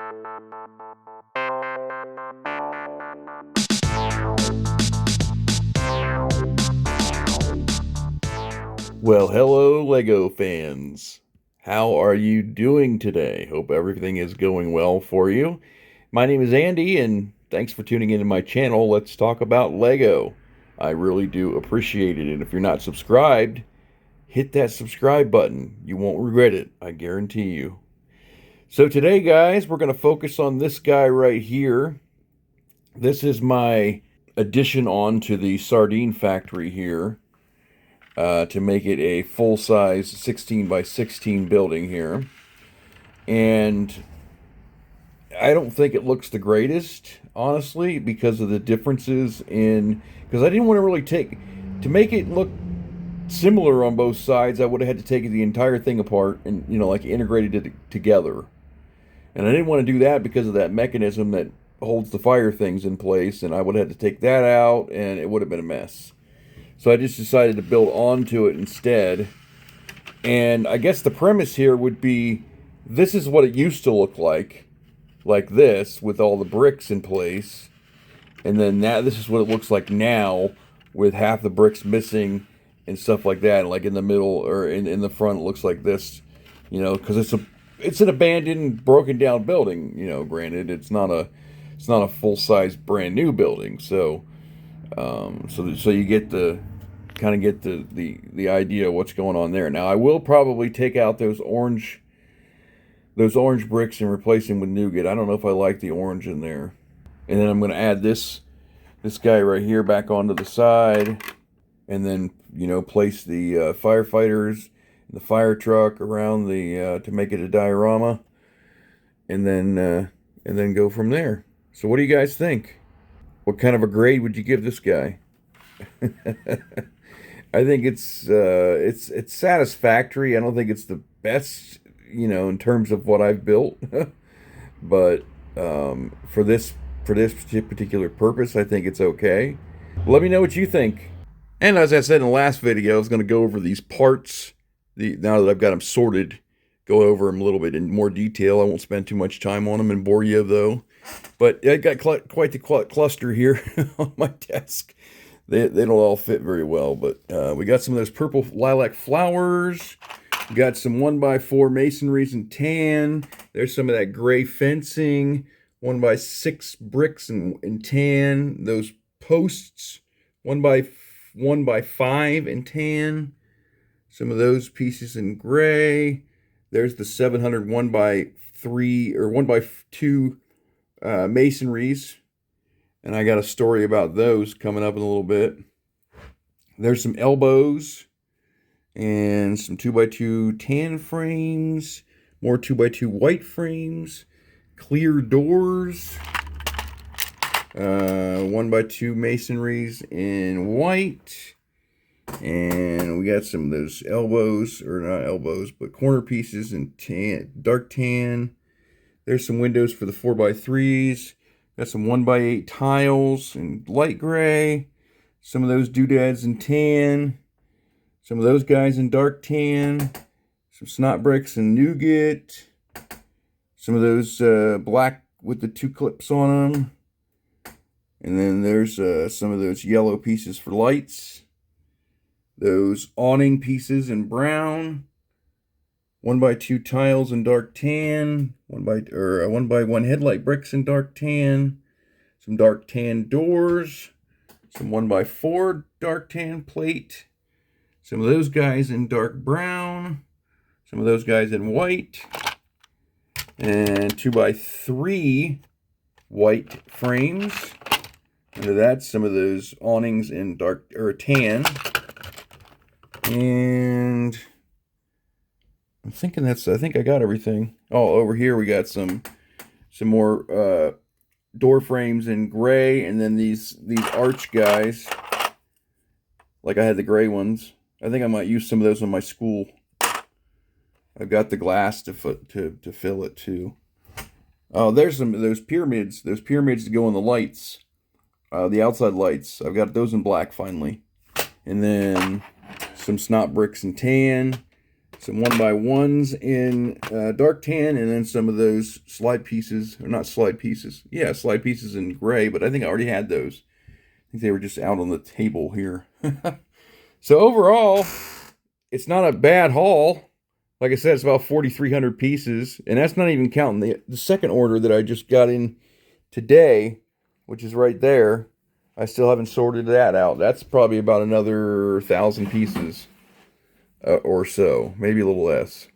Well, hello, Lego fans. How are you doing today? Hope everything is going well for you. My name is Andy, and thanks for tuning into my channel. Let's talk about Lego. I really do appreciate it. And if you're not subscribed, hit that subscribe button. You won't regret it, I guarantee you. So today, guys, we're going to focus on this guy right here. This is my addition on to the sardine factory here. To make it a full-size 16 by 16 building here. And I don't think it looks the greatest, honestly, because of the differences in... Because I didn't want to really take... To make it look similar on both sides, I would have had to take the entire thing apart and, like integrated it together. And I didn't want to do that because of that mechanism that holds the fire things in place, and I would have had to take that out, and it would have been a mess. So I just decided to build onto it instead. And I guess the premise here would be, this is what it used to look like this, with all the bricks in place. And then this is what it looks like now, with half the bricks missing and stuff like that. Like in the middle or in the front, it looks like this, because it's an abandoned, broken down building. Granted, it's not a full-size brand new building. So so you get the idea of what's going on there. Now I will probably take out those orange bricks and replace them with nougat. I don't know if I like the orange in there. And then I'm going to add this guy right here back onto the side, and then place the firefighters and the fire truck around the to make it a diorama, and then go from there. So what do you guys think? What kind of a grade would you give this guy? I think it's satisfactory. I don't think it's the best, in terms of what I've built, but for this particular purpose, I think it's okay. Let me know what you think. And as I said in the last video, I was going to go over these parts. Now that I've got them sorted, go over them a little bit in more detail. I won't spend too much time on them and bore you though. But I got quite the cluster here on my desk. They don't all fit very well, but we got some of those purple lilac flowers. We got some 1x4 masonries in tan. There's some of that gray fencing. 1x6 bricks in tan. Those posts, 1x5 in tan. Some of those pieces in gray. There's the 700 1x3 or 1x2 masonries, and I got a story about those coming up in a little bit. There's some elbows and some 2x2 tan frames, more 2x2 white frames, clear doors, 1x2 masonries in white, and we got some of those elbows, or not elbows, but corner pieces in tan, dark tan. There's some windows for the 4x3s. Got some 1x8 tiles in light gray. Some of those doodads in tan. Some of those guys in dark tan. Some snot bricks in nougat. Some of those black with the 2 clips on them. And then there's some of those yellow pieces for lights. Those awning pieces in brown. 1x2 tiles in dark tan, 1x1 headlight bricks in dark tan, some dark tan doors, some 1x4 dark tan plate, some of those guys in dark brown, some of those guys in white, and 2x3 white frames. Under that, some of those awnings in dark or tan, and I think I got everything. Oh, over here we got some more door frames in gray, and then these arch guys. Like I had the gray ones. I think I might use some of those on my school. I've got the glass to fill it too. Oh, there's some of those pyramids. Those pyramids to go on the lights, the outside lights. I've got those in black finally, and then some snot bricks in tan. some 1x1s in dark tan, and then some of those slide pieces, or not slide pieces, yeah, slide pieces in gray, but I think I already had those. I think they were just out on the table here. So overall, it's not a bad haul. Like I said, it's about 4,300 pieces, and that's not even counting the second order that I just got in today, which is right there. I still haven't sorted that out. That's probably about another 1,000 pieces or so, maybe a little less.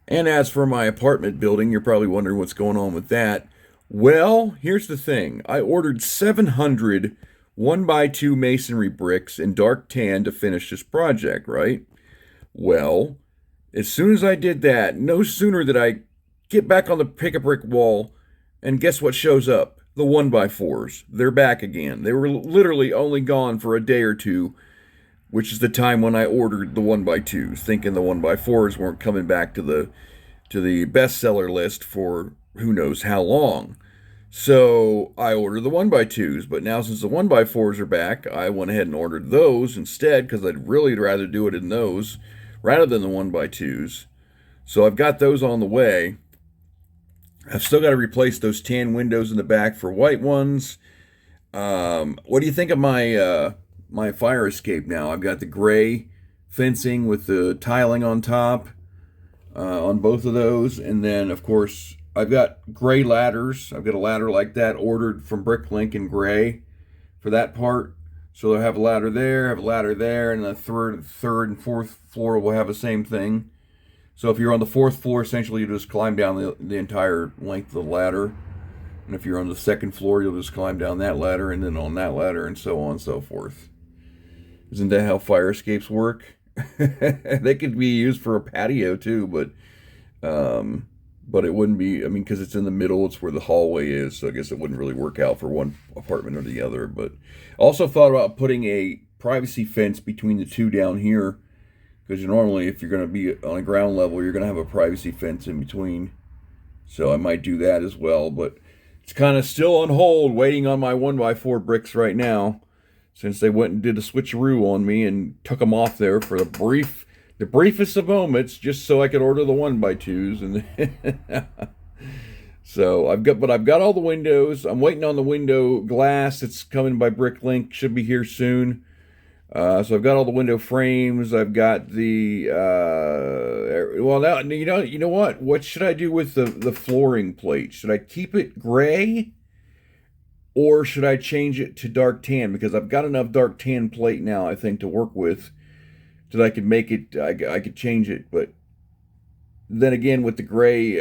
And as for my apartment building, you're probably wondering what's going on with that. Well, here's the thing. I ordered 700 1x2 masonry bricks in dark tan to finish this project, right? Well, as soon as I did that, no sooner did I get back on the pick-a-brick wall, and guess what shows up? The 1x4s. They're back again. They were literally only gone for a day or two, which is the time when I ordered the 1x2s, thinking the 1x4s weren't coming back to the bestseller list for who knows how long. So I ordered the 1x2s, but now since the 1x4s are back, I went ahead and ordered those instead because I'd really rather do it in those rather than the 1x2s. So I've got those on the way. I've still got to replace those tan windows in the back for white ones. What do you think of my fire escape now? I've got the gray fencing with the tiling on top on both of those, and then of course I've got gray ladders. I've got a ladder like that ordered from Bricklink in gray for that part. So they'll have a ladder there, have a ladder there, and the third and fourth floor will have the same thing. So if you're on the fourth floor, essentially you just climb down the entire length of the ladder. And if you're on the second floor, you'll just climb down that ladder and then on that ladder and so on and so forth. Isn't that how fire escapes work? They could be used for a patio too, but it wouldn't be, I mean, because it's in the middle, it's where the hallway is, so I guess it wouldn't really work out for one apartment or the other. But also thought about putting a privacy fence between the two down here, because normally if you're going to be on a ground level, you're going to have a privacy fence in between. So I might do that as well, but it's kind of still on hold, waiting on my 1x4 bricks right now, since they went and did a switcheroo on me and took them off there for the briefest of moments, just so I could order the 1x2s. And so I've got all the windows. I'm waiting on the window glass. It's coming by Bricklink. Should be here soon. So I've got all the window frames. I've got the well, now you know what? What should I do with the flooring plate? Should I keep it gray, or should I change it to dark tan? Because I've got enough dark tan plate now, I think, to work with, that I could make it. I could change it, but then again, with the gray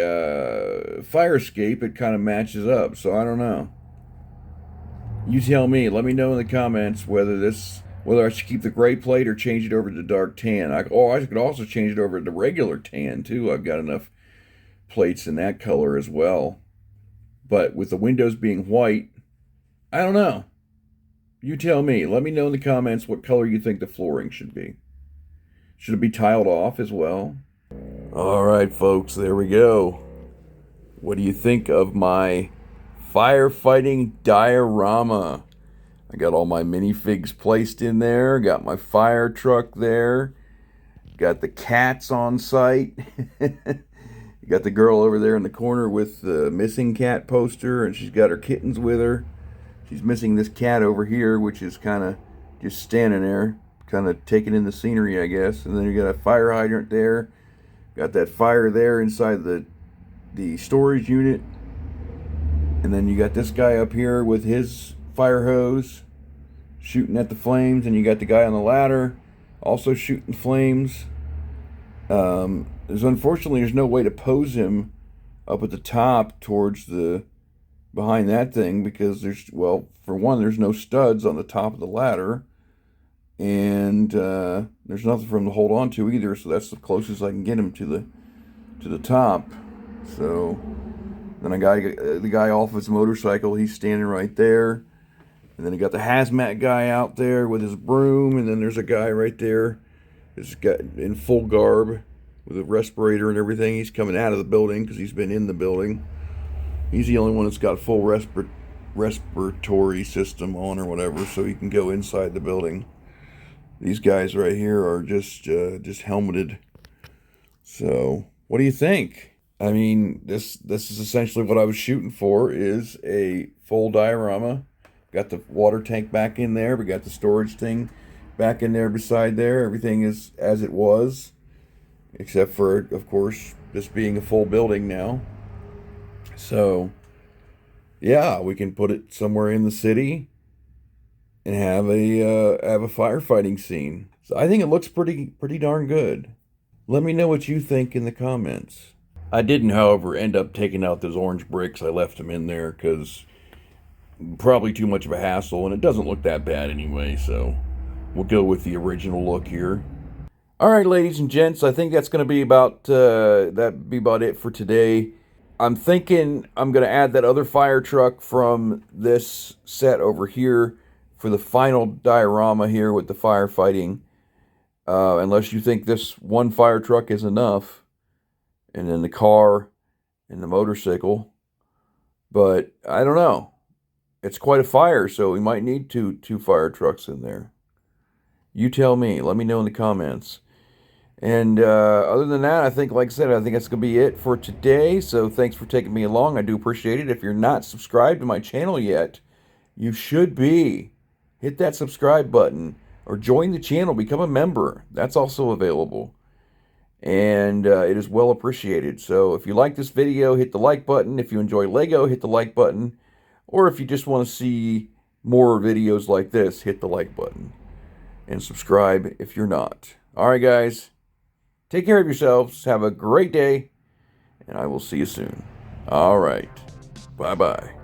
fire escape, it kind of matches up. So I don't know. You tell me. Let me know in the comments whether I should keep the gray plate or change it over to dark tan. I could also change it over to regular tan too. I've got enough plates in that color as well. But with the windows being white, I don't know. You tell me. Let me know in the comments what color you think the flooring should be. Should it be tiled off as well? All right, folks, there we go. What do you think of my firefighting diorama? I got all my minifigs placed in there, got my fire truck there, got the cats on site. You got the girl over there in the corner with the missing cat poster, and she's got her kittens with her. She's missing this cat over here, which is kind of just standing there, kind of taking in the scenery, I guess. And then you got a fire hydrant there. Got that fire there inside the storage unit. And then you got this guy up here with his fire hose shooting at the flames, and you got the guy on the ladder also shooting flames. Unfortunately, there's no way to pose him up at the top towards behind that thing, because for one, there's no studs on the top of the ladder, and there's nothing for him to hold on to either. So that's the closest I can get him to the top. So then I got the guy off his motorcycle. He's standing right there. And then you got the hazmat guy out there with his broom. And then there's a guy right there that's got in full garb with a respirator and everything. He's coming out of the building because he's been in the building. He's the only one that's got full respiratory system on or whatever, so he can go inside the building. These guys right here are just helmeted. So, what do you think? I mean, this is essentially what I was shooting for, is a full diorama. Got the water tank back in there. We got the storage thing back in there beside there. Everything is as it was, except for, of course, this being a full building now. So, yeah, we can put it somewhere in the city and have a firefighting scene. So I think it looks pretty darn good. Let me know what you think in the comments. I didn't, however, end up taking out those orange bricks. I left them in there because probably too much of a hassle, and it doesn't look that bad anyway, so we'll go with the original look here. All right, ladies and gents, I think that's going to be about it for today. I'm thinking I'm going to add that other fire truck from this set over here for the final diorama here with the firefighting. Unless you think this one fire truck is enough, and then the car and the motorcycle. But I don't know. It's quite a fire, so we might need two fire trucks in there. You tell me. Let me know in the comments. And other than that, I think, like I said, I think that's going to be it for today. So thanks for taking me along. I do appreciate it. If you're not subscribed to my channel yet, you should be. Hit that subscribe button or join the channel. Become a member. That's also available. And it is well appreciated. So if you like this video, hit the like button. If you enjoy Lego, hit the like button. Or if you just want to see more videos like this, hit the like button. And subscribe if you're not. All right, guys. Take care of yourselves. Have a great day. And I will see you soon. All right. Bye-bye.